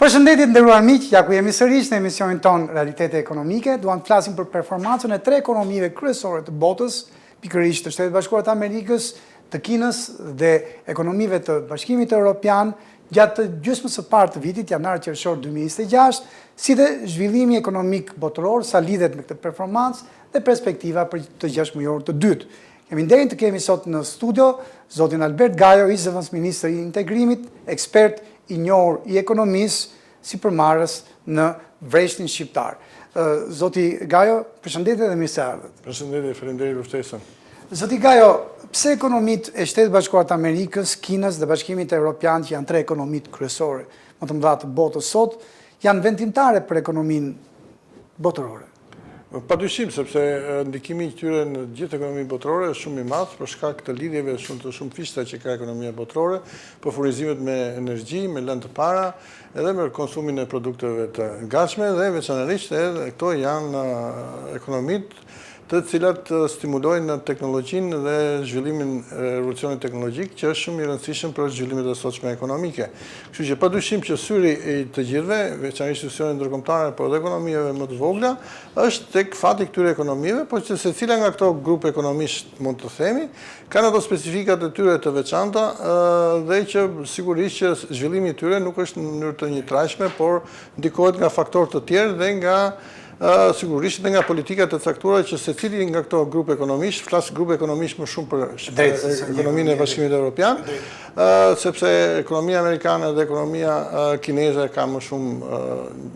Përshëndetje nderuar miq, ja ku jemi sërish në emisionin ton Realitete Ekonomike. Duam të flasim për performancën e 3 ekonomive kryesore të botës, pikërisht të Shtetit Bashkuar të Amerikës, të Kinës dhe ekonomive të Bashkimit Evropian gjatë gjysmës së parë të vitit janar-qershor 2026, si dhe zhvillimi ekonomik botëror sa lidhet me këtë performancë dhe perspektiva për të 6 mujor të dytë. Kemi nderin të kemi sot në studio zotin Albert Gajo, ish zëvendësministër i integrimit, ekspert i njohur i ekonomisë si përmarrës në vreshtin shqiptar. Zoti Gajo, përshëndetje dhe mirë se ardhët. Përshëndetje, faleminderit për ftesën. Zoti Gajo, pse ekonomitë e Shtetit Bashkuar të Amerikës, Kinës dhe Bashkimit Evropian, që janë 3 ekonomitë kryesore më të mëdha të botës sot, janë vendimtare për ekonominë botërore? Padyshim, sepse ndikimi i tyre në gjithë ekonominë botërore është shumë i madh për shkak të lidhjeve shumë shumëfishta që ka ekonomia botërore, për furnizimet me energji, me lëndë të para, edhe me konsumin e produkteve të gatshme dhe veçanërisht edhe këto janë ekonomitë të cilat stimulojnë teknologjinë dhe zhvillimin e revolucionit teknologjik, që është shumë i rëndësishëm për zhvillimet e sotshme ekonomike. Kështu që padyshim që syri i të gjithëve, veçanërisht institucionet ndërkombëtare, por edhe ekonomive më të vogla, është tek fati këtyre ekonomive, por që secila nga këto grupe ekonomish, mund të themi, kanë ato specifikat e tyre të veçanta dhe që sigurisht që zhvillimi i tyre nuk është në mënyrë të njëtrajtshme, por ndikohet nga faktorë të tjerë dhe nga sigurisht dhe nga politikat e caktuara që secili nga këto grupe ekonomish, flas grupe ekonomish më shumë për ekonominë e Bashkimit Evropian, sepse ekonomia amerikane dhe ekonomia kineze ka më shumë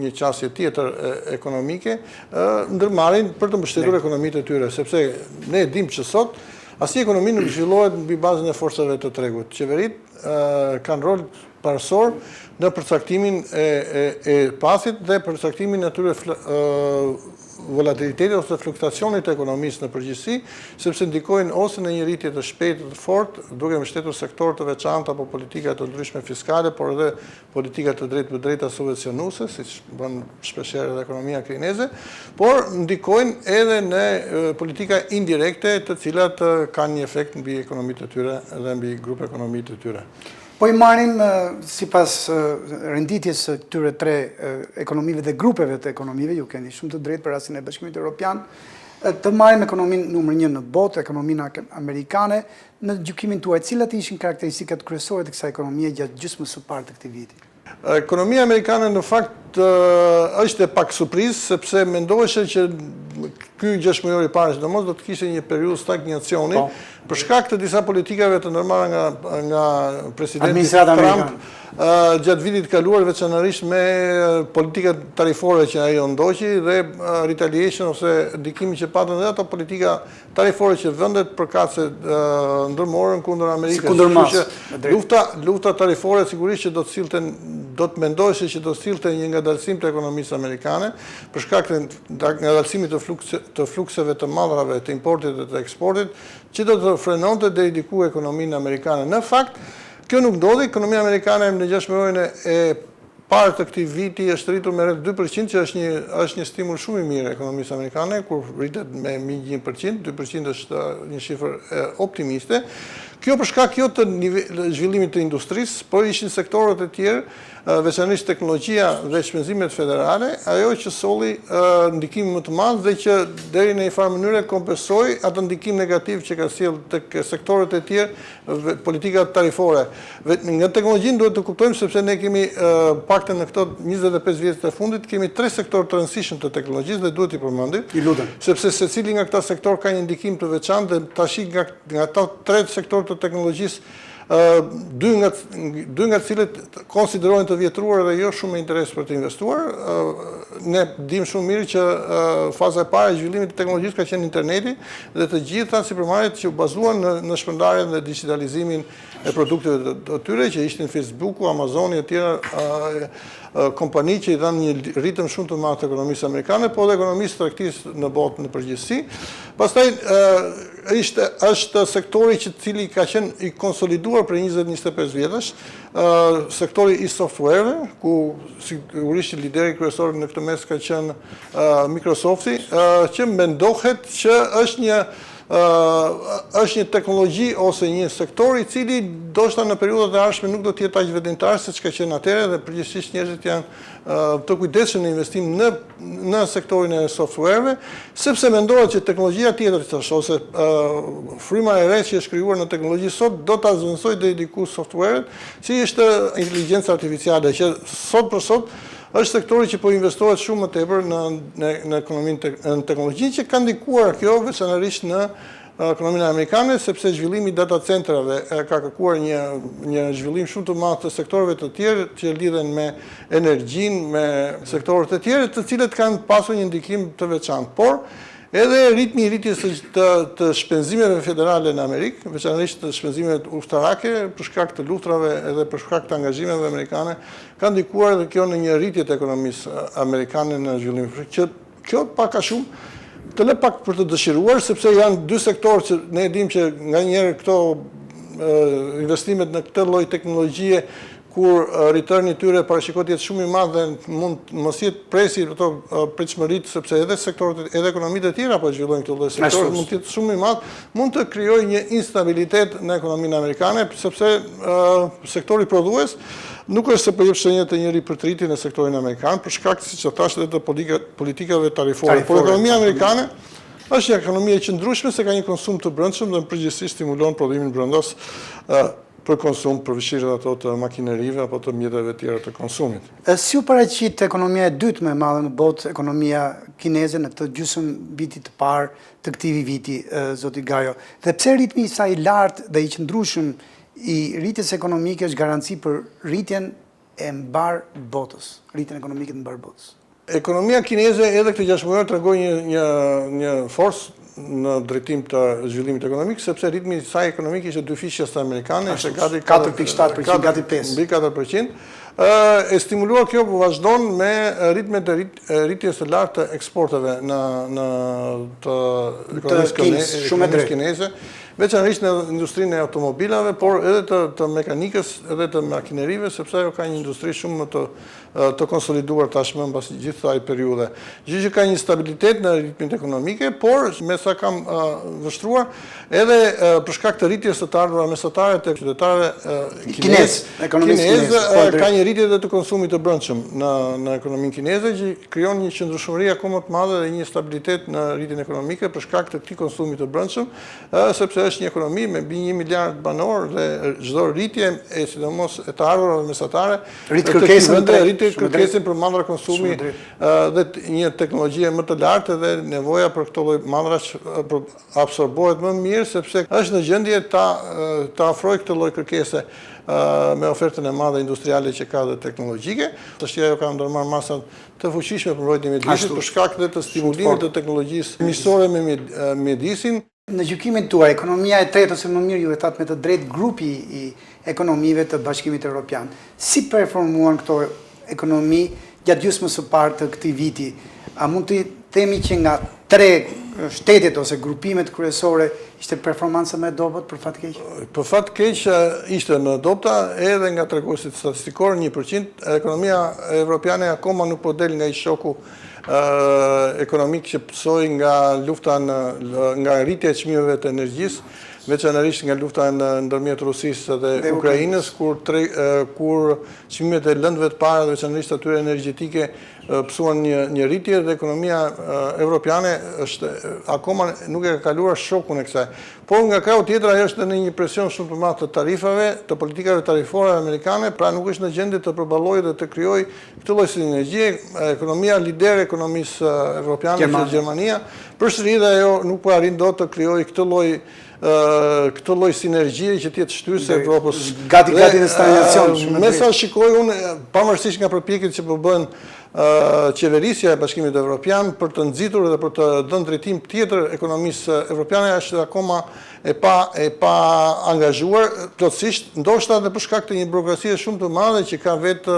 një qasje tjetër ekonomike, ndërmarrin për të mbështetur ekonomitë e tyre, sepse ne dim që sot asnjë ekonomi nuk zhvillohet mbi bazën e forcave të tregut. Qeveritë kanë rol parësor në përcaktimin e pasit dhe përcaktimin atyre volatilitetit ose fluktuacionit të ekonomisë në përgjithësi, sepse ndikojnë ose në një rritje të shpejtë të fortë, duke mbështetur sektorë të veçanta apo politika të ndryshme fiskale, por edhe politika të drejtë për drejta subvencionuese, siç bën shpeshherë edhe ekonomia kineze, por ndikojnë edhe në politika indirekte, të cilat kanë një efekt mbi ekonomitë e tyre dhe mbi grupe ekonomitë të tyre. Po i marrim, sipas renditjes së këtyre 3 ekonomive dhe grupeve të ekonomive, ju keni shumë të drejtë për rastin e Bashkimit Evropian, të marrim ekonominë numër 1 në botë, ekonominë amerikane, në gjykimin tuaj, cilat ishin karakteristikat kryesore të kësaj ekonomie gjatë gjysmës së parë të këtij viti? Ekonomia amerikane në fakt është e pak surprizë, sepse mendoheshe që ky 6 mujor i parë sidomos do të kishte një periudhë stagnacioni për shkak të disa politikave të ndërmarra nga presidenti Trump gjatë vitit kaluar, veçanërisht me politikat tarifore që ajo ndoqi dhe retaliation ose ndikimi që patën dhe ato politika tarifore që vendet përkatëse ndërmorën kundër Amerikës. Lufta tarifore sigurisht që do të mendoheshe që do të sillte një ngadalësim të ekonomisë amerikane për shkak të ngadalësimit të flukseve të madhrave të importit dhe të eksportit, që do të frenonte deri diku ekonominë amerikane. Në fakt, kjo nuk ndodhi. Ekonomia amerikane në 6 muajin e parë të këtij viti është rritur me rreth 2%, që është një stimul shumë i mirë ekonomisë amerikane, kur rritet me mbi 1%, 2% është një shifër optimiste. Kjo për shkak jo të zhvillimit të industrisë, por ishin sektorët e tjerë, veçanërisht teknologjia dhe shpenzimet federale, ajo që solli ndikim më të madh dhe që deri në një farë mënyrë kompensoi atë ndikim negativ që ka sjellë tek sektorët e tjerë politikat tarifore. Nga teknologjinë duhet të kuptojmë, sepse ne kemi paktën në këto 25 vjet të fundit kemi 3 sektorë të rëndësishëm të teknologjisë dhe duhet i përmendim. I lutem. Sepse secili nga këta sektor ka një ndikim të veçantë dhe tash nga ato 3 sektorë të teknologjisë, dy nga cilët konsiderohen të vjetruar dhe jo shumë me interes për të investuar. Ne dim shumë mirë që faza e parë e zhvillimit të teknologjisë ka qenë interneti dhe të gjitha sipërmarrjet që u bazuan në shpërndarjen dhe digitalizimin e produkteve të tyre, që ishin Facebooku, Amazoni e tjera kompani që i dhanë një ritëm shumë të madh të ekonomisë amerikane, po dhe ekonomisë tregtisë në botë në përgjithësi. Pastaj është sektori që cili ka qenë i konsoliduar për 20-25 vjetësh, sektori i softwareve, ku sigurisht lideri kryesor në këtë mes ka qenë Microsofti, që mendohet që është një është një teknologji ose një sektor I cili ndoshta në periudhat e ardhshme nuk do të jetë aq vendimtar se çka qenë atëherë dhe përgjithsisht njerëzit janë të kujdesshëm në investim në sektorin e softwareve, sepse mendohet që teknologjia tjetër ose fryma e re që është krijuar në teknologji sot do ta zëvendësojë deri diku software-et, si është inteligjenca artificiale që sot për sot është sektori që po investohet shumë më tepër në ekonominë në teknologji që ka ndikuar kjo veçanërisht në ekonominë amerikane sepse zhvillimi I data centrave ka kërkuar një zhvillim shumë të madh të sektorëve të tjerë që lidhen me energjinë, me sektorët e tjerë të cilët kanë pasur një ndikim të veçantë. Por edhe ritmi I rritjes të shpenzimeve federale në Amerikë, veçanërisht të shpenzimeve ushtarake për shkak të luftrave edhe për shkak të angazhimeve amerikane, ka ndikuar edhe kjo në një rritje të ekonomisë amerikane në zhvillim. Kjo pak a shumë të le pak për të dëshiruar, sepse janë dy sektorë që ne dim që nganjëherë këto investimet në këtë lloj teknologjie kur returni I tyre parashikohet jetë shumë I madh dhe mund mos jetë presi ato pritshmëritë sepse edhe sektorët edhe ekonomitë e tjera po zhvillojnë këto lloj sektorë mund të jetë shumë I madh, mund të krijojë një instabilitet në ekonominë amerikane sepse sektori prodhues nuk është se po jep shenjat e një ripërtritje në sektorin amerikan për shkak siç thash edhe të politikave tarifore. Por ekonomia amerikane është një ekonomi e qëndrueshme se ka një konsum të brendshëm dhe përgjithsisht stimulon prodhimin brendës për konsum, përfshirë ato të makinerive apo të mjeteve tjera të konsumit. Si u paraqit ekonomia e dytë më e madhe në botë, ekonomia kineze në këtë gjysmë viti të parë të këtij viti, zoti Gajo? Dhe pse ritmi I saj I lartë dhe I qëndrueshëm I rritjes ekonomike është garanci për rritjen e mbar botës, rritjen ekonomike të mbar botës? Ekonomia kineze edhe këtë 6 muaj tregon një forcë në drejtim të zhvillimit ekonomik, sepse ritmi I saj ekonomik ishte dyfishjas të amerikane, ishte gati 4.7%, gati 5%. Mbi 4%. E stimuluar kjo po vazhdon me ritmet e rritjes të lartë të eksporteve në të ekonomisë kineze, veçanërisht në industrinë e automobilave, por edhe të mekanikës edhe të makinerive, sepse ajo ka një industri shumë më të konsoliduar tashmë mbas gjithë kësaj periudhe. Gjë që ka një stabilitet në ritmin ekonomike, por me sa kam vështruar edhe për shkak të rritjes së të ardhurave mesatare të qytetarëve kinezë, ka një rritje edhe të konsumit të brendshëm në ekonominë kineze që krijon një qëndrueshmëri akoma të madhe dhe një stabilitet në rritjen ekonomike për shkak të këtij konsumit të brendshëm, sepse është një ekonomi me mbi 1 miliard banor dhe çdo rritje e sidomos e të ardhurave mesatare rrit kërkesën për mandra konsumi dhe një teknologji më të lartë dhe nevoja për këto lloj mandrash absorbohet më mirë sepse është në gjendje ta ofrojë këtë lloj kërkese me ofertën e madhe industriale që ka dhe teknologjike. Tash ajo ka ndërmarrë masa të fuqishme për mbrojtjen e mjedisit për shkak të stimulimit të teknologjisë misore me mjedisin. Në gjykimin tuaj, ekonomia e tretë ose më mirë ju e thatë me të drejtë grupi I ekonomive të Bashkimit Evropian, si performuan këto ekonomi gjatë gjysmës së parë të këtij viti? A mund të themi që nga 3 shtetet ose grupimet kryesore ishte performanca më e dobët për fat keq? Për fat keq ishte më e dobta edhe nga treguesit statistikor 1%, ekonomia evropiane akoma nuk po del nga I shoku ekonomik që pësoi nga lufta nga rritja e çmimeve të energjisë, veçanërisht nga lufta ndërmjet Rusisë dhe Ukrainës, kur çmimet e lëndëve të para, veçanërisht atyre energjetike, pësuan një rritje dhe ekonomia evropiane është akoma nuk e ka kaluar shokun e kësaj. Por nga krau tjetër ajo është në një presion shumë të madh të tarifave, të politikave tarifore amerikane, pra nuk është në gjendje të përballojë dhe të krijojë këtë lloj sinergjie. Ekonomia lider e ekonomisë evropiane është Gjermania, përsëri dhe ajo nuk po arrin dot të krijojë këtë lloj sinergjie që të jetë shtyse Evropës. Gati në stagnacion. Me sa shikoj unë, pavarësisht nga përpjekjet që po bën qeverisja e Bashkimit Evropian për të nxitur dhe për të dhënë drejtim tjetër ekonomisë evropiane është akoma e pa angazhuar plotësisht, ndoshta edhe për shkak të një burokracie shumë të madhe që ka vetë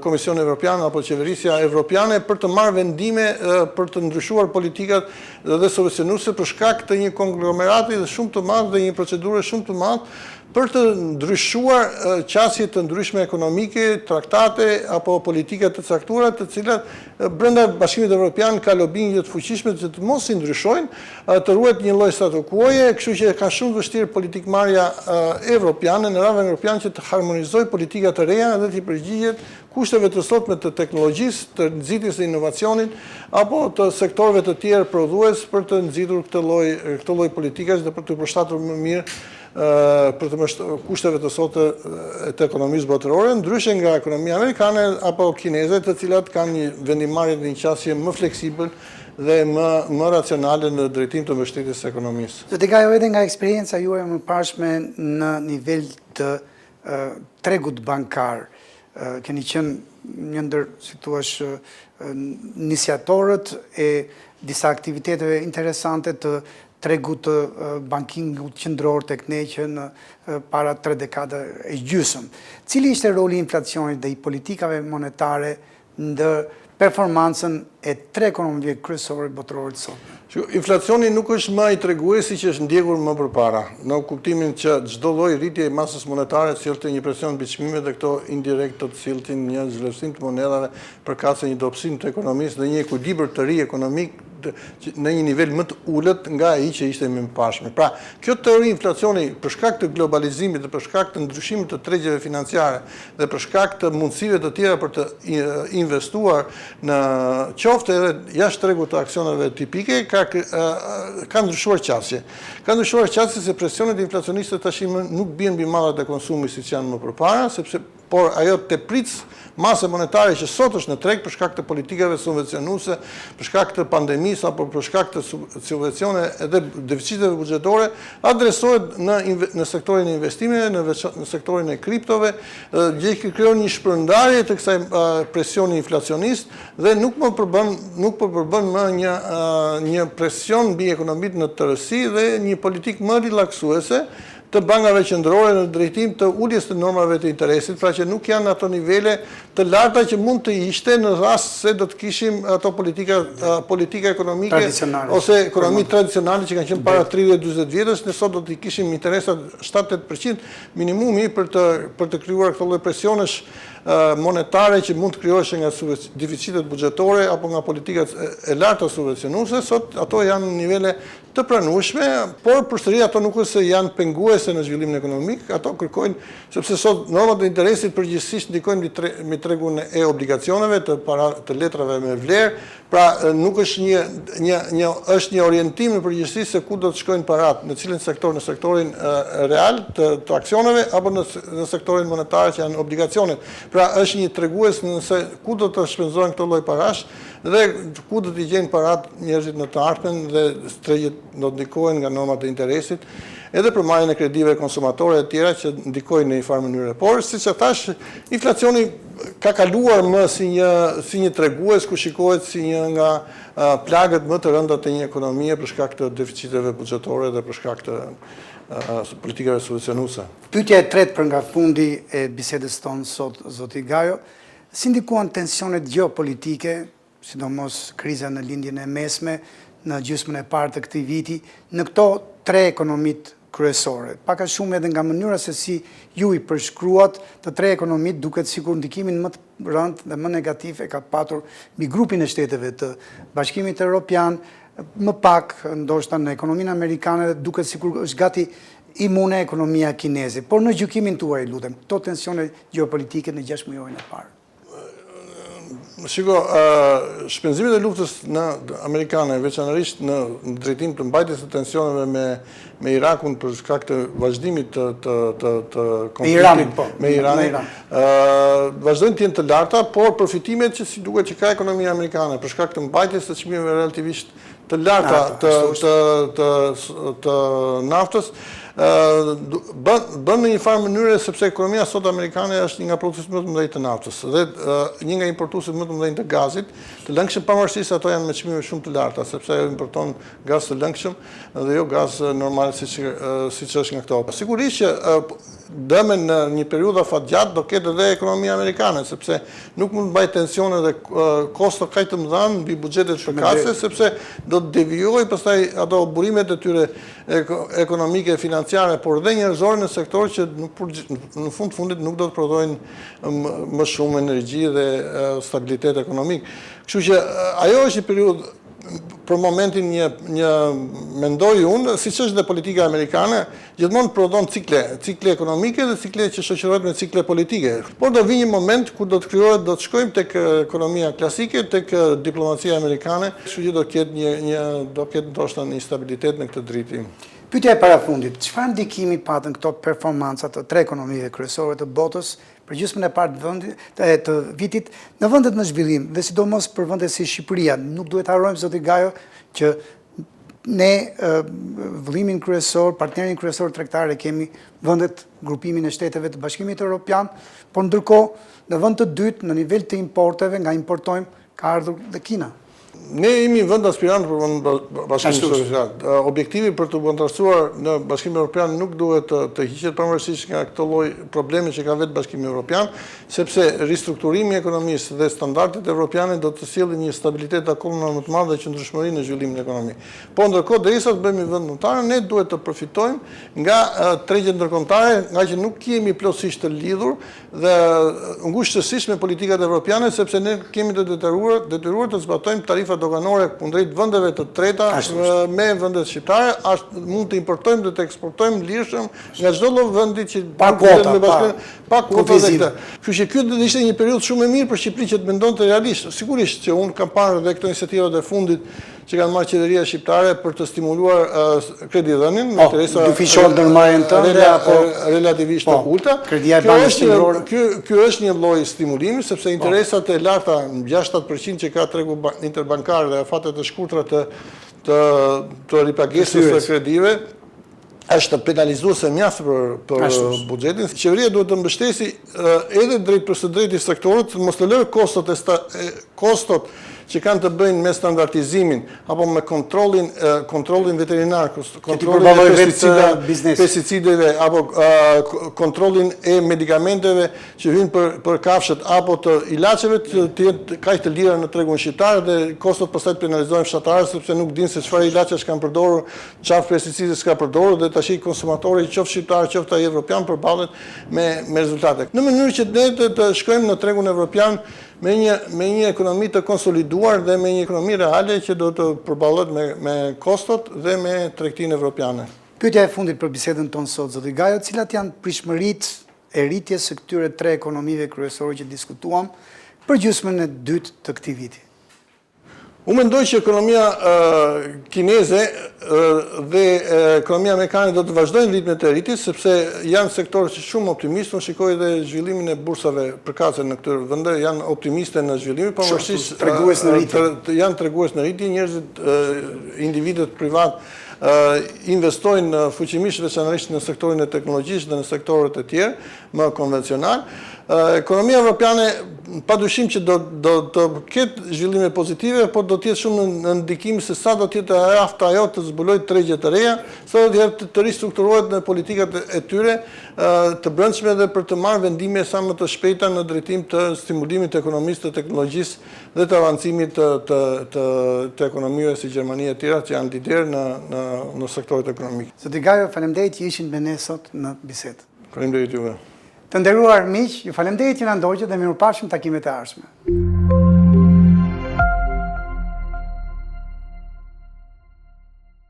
Komisioni Evropian apo qeverisja evropiane për të marrë vendime për të ndryshuar politikat dhe solucionuese për shkak të një konglomerati dhe shumë të madh dhe një procedure shumë të madh për të ndryshuar qasje të ndryshme ekonomike, traktate apo politika të caktuara, të cilat brenda Bashkimit Evropian ka lobinge të fuqishme që të mos i ndryshojnë, të ruhet një lloj statu quo-je, kështu që ka shumë vështirë politikmarrja evropiane në radhën evropiane që të harmonizojë politika të reja dhe të përgjigjet kushteve të sotme të teknologjisë, të nxitjes së inovacionit apo të sektorëve të tjerë prodhues për të nxitur këtë lloj politikash dhe për të përshtatur më mirë për të kushteve të sotme të ekonomisë botërore, ndryshe nga ekonomia amerikane apo kineze, të cilat kanë një vendimarrje dhe një qasje më fleksibël dhe më racionale në drejtim të mbështetjes së ekonomisë. Zoti Gajo, edhe nga eksperienca juaj më pashme në nivel të tregut bankar, keni qenë një ndër, si thuash, iniciatorët e disa aktiviteteve interesante të tregut të bankingut qendror tek ne që në para 3 dekada e gjysmë. Cili ishte roli i inflacionit dhe i politikave monetare ndër performancën e 3 ekonomive kryesore botërore të sotme? Inflacioni nuk është më i treguesi që është ndjekur më përpara, në kuptimin që çdo lloj rritje e masës monetare sillte një presion mbi çmimet dhe këto indirekt të siltin një zhvlerësim të monedhave, përkatëse një dobësim të ekonomisë dhe një ekuilibër të ri ekonomik në një nivel më të ulët nga ai që ishte më pashme. Pra, kjo teori inflacioni për shkak të globalizimit dhe për shkak të ndryshimit të tregjeve financiare dhe për shkak të mundësive të tjera për të investuar në qoftë edhe jashtë tregut të aksioneve tipike, ka ndryshuar qasje. Ka ndryshuar qasje se presionet inflacioniste tash nuk bien mbi mallat e konsumit siç janë më përpara, por ajo tepric masë monetare që sot është në treg për shkak të politikave subvencionuese, për shkak të pandemisë apo për shkak të subvencione edhe deficiteve buxhetore, adresohet në sektorin e investimeve, në sektorin e kriptove, gjë që krijon një shpërndarje të kësaj presioni inflacionist dhe nuk po përbën më një presion mbi ekonominë në tërësi dhe një politikë më relaksuese të bankave qendrore në drejtim të uljes të normave të interesit, pra që nuk janë ato nivele të larta që mund të ishte në rast se do të kishim ato politika ekonomike ose ekonomi tradicionale që kanë qenë para 30-40 vjetësh, ne sot do të kishim interesat 7-8% minimumi për të krijuar këto lloj presionesh monetare që mund të krijoheshin nga deficitet buxhetore apo nga politikat e larta subvencionuese. Sot ato janë në nivele të pranueshme, por përsëri ato nuk është se janë penguese në zhvillimin ekonomik, ato kërkojnë, sepse sot normat e interesit përgjithsisht ndikojnë mbi tregun e obligacioneve, të letrave me vlerë, pra nuk është është një orientim në përgjithësi se ku do të shkojnë parat, në cilin sektor, në sektorin real të aksioneve apo në sektorin monetar që janë obligacionet. Pra është një tregues nëse ku do të shpenzohen këto lloj parash dhe ku do të gjejnë parat njerëzit në të ardhmen dhe tregjet do të ndikohen nga normat e interesit, edhe për marrjen e kredive konsumatore e tjera që ndikojnë në një farë mënyrë. Por siç e thash, inflacioni ka kaluar më si një tregues ku shikohet si një nga plagët më të rënda të një ekonomie për shkak të deficiteve buxhetore dhe për shkak të politikave subvencionuese. Pyetja e tretë për nga fundi e bisedës tonë sot, zoti Gajo, si ndikuan tensionet gjeopolitike, sidomos kriza në lindjen e mesme, në gjysmën e parë të këtij viti, në këto 3 ekonomit kryesore. Pak a shumë edhe nga mënyra se si ju i përshkruat të 3 ekonomit, duket sikur ndikimin më të rëndë dhe më negativ e ka patur mbi grupin e shteteve të Bashkimit Evropian, më pak ndoshta në ekonominë amerikane, duket sikur është gati imune ekonomia kineze. Por në gjykimin tuaj, lutem, këto tensione gjeopolitike në 6 muajin e parë. Shiko, shpenzimet e luftës amerikane, veçanërisht në drejtim të mbajtjes të tensioneve me Irakun për shkak të vazhdimit të konfliktit me Iranin, vazhdojnë të jenë të larta, por përfitimet që si duket që ka ekonomia amerikane për shkak të mbajtjes të çmimeve relativisht të larta të naftës, bën në një farë mënyrë sepse ekonomia sot amerikane është një nga produktët më të mëdhenj të naftës dhe një nga importuesit më të mëdhenj të gazit, të lëngshëm pavarësisht se ato janë me çmime shumë të larta, sepse ajo importon gaz të lëngshëm dhe jo gaz normal siç është nga këto. Sigurisht që dëmen në një periudhë afatgjatë do ketë edhe ekonomia amerikane, sepse nuk mund të mbajë tensione dhe kosto kaq të mëdha mbi buxhetet përkatëse, sepse do të devijojë pastaj ato burimet e tyre ekonomike e financiare, por dhe njerëzore në sektor që në fundit nuk do të prodhojnë më shumë energji dhe stabilitet ekonomik. Kështu që ajo është një periudhë për momentin një mendoj unë, siç është dhe politika amerikane, gjithmonë prodhon cikle ekonomike dhe cikle që shoqërohet me cikle politike. Por do vi një moment ku do të krijohet, do të shkojmë tek ekonomia klasike, tek diplomacia amerikane, kështu që do ketë ndoshta një stabilitet në këtë drejtim. Pyetja e parafundit, çfarë ndikimi patën këto performanca të tre ekonomive kryesore të botës për gjysmën e parë të vitit në vendet në zhvillim, dhe sidomos për vende si Shqipëria? Nuk duhet harrojmë, zoti Gajo, që ne vëllimin kryesor, partnerin kryesor tregtar e kemi vendet, grupimin e shteteve të Bashkimit Evropian, por ndërkohë në vend të dytë në nivel të importeve, nga importojmë ka ardhur dhe Kina. Ne jemi vend aspirant për Bashkimin Evropian. Objektivi për të vendosur në Bashkimin Evropian nuk duhet të hiqet pavarësisht nga këto lloj probleme që ka vetë Bashkimi Evropian, sepse ristrukturimi i ekonomisë dhe standardet evropiane do të sjellin një stabilitet akoma më të madh dhe qëndrueshmëri në zhvillimin e ekonomisë. Po ndërkohë derisa të bëhemi vend ndërkombëtar, ne duhet të përfitojmë nga tregjet ndërkombëtare, nga që nuk jemi plotësisht të lidhur dhe ngushtësisht me politikat evropiane, sepse ne kemi të detyruar të zbatojmë tarifa doganore kundrejt vendeve të treta me vendet shqiptare, mund të importojmë dhe të eksportojmë lirshëm nga çdo lloj vendi që pa kuota dhe këtë. Kështu që ky do të ishte një periudhë shumë e mirë për Shqipërinë që të mendonte realisht. Sigurisht që unë kam parë dhe këto iniciativat e fundit që kanë marrë qeveria shqiptare për të stimuluar kredidhënien me interesa dyfishor ndërmarrjen tënde apo relativisht të ulta. Kredia e bankës shtetërore. Ky është një lloj stimulimi sepse interesat e larta 6-7% që ka tregu interbankar dhe afatet e shkurtra të ripagesës së kredive është penalizuese mjaft për buxhetin. Qeveria duhet të mbështesi edhe drejt për së drejti sektorët, mos të lërë kostot që kanë të bëjnë me standardizimin apo me kontrollin veterinar, kontrollin e pesticideve apo kontrollin e medikamenteve që hyjnë për kafshët apo të ilaçeve të jetë kaq të lira në tregun shqiptar dhe kostot pastaj penalizohen fshatarët sepse nuk dinë se çfarë ilaçesh kanë përdorur, çfarë pesticide s'ka përdorur dhe tash konsumatori qoftë shqiptar qoftë evropian përballet me rezultate. Në mënyrë që ne të shkojmë në tregun evropian me një ekonomi të konsoliduar dhe me një ekonomi reale që do të përballet me kostot dhe me tregtinë evropiane. Pyetja e fundit për bisedën tonë sot, zoti Gajo, cilat janë prishmëritë e rritjes së këtyre tre ekonomive kryesore që diskutuam për gjysmën e dytë të këtij viti? Unë mendoj që ekonomia kineze dhe ekonomia amerikane do të vazhdojnë ritmet e rritjes, sepse janë sektorë që shumë optimistë, unë shikoj dhe zhvillimin e bursave përkatëse në këtyre vende, janë optimiste në zhvillimin, pavarësisht janë tregues në rritje, njerëzit, individët privat investojnë fuqimisht veçanërisht në sektorin e teknologjisë dhe në sektorët e tjerë më konvencional. Ekonomia evropiane padyshim që do të ketë zhvillime pozitive, por do të jetë shumë në ndikim se sa do të jetë aftë ajo të zbulojë tregje të reja, sa do të jetë të ristrukturohet në politikat e tyre të brendshme dhe për të marrë vendime sa më të shpejta në drejtim të stimulimit të ekonomisë, të teknologjisë dhe të avancimit të ekonomive si Gjermania e tjera që janë lider në sektorit ekonomik. Zoti Gajo, faleminderit që ishin me ne sot në bisedë. Faleminderit juve. Të nderuar miq, ju faleminderit që na ndoqët dhe mirupafshim takimet e ardhshme.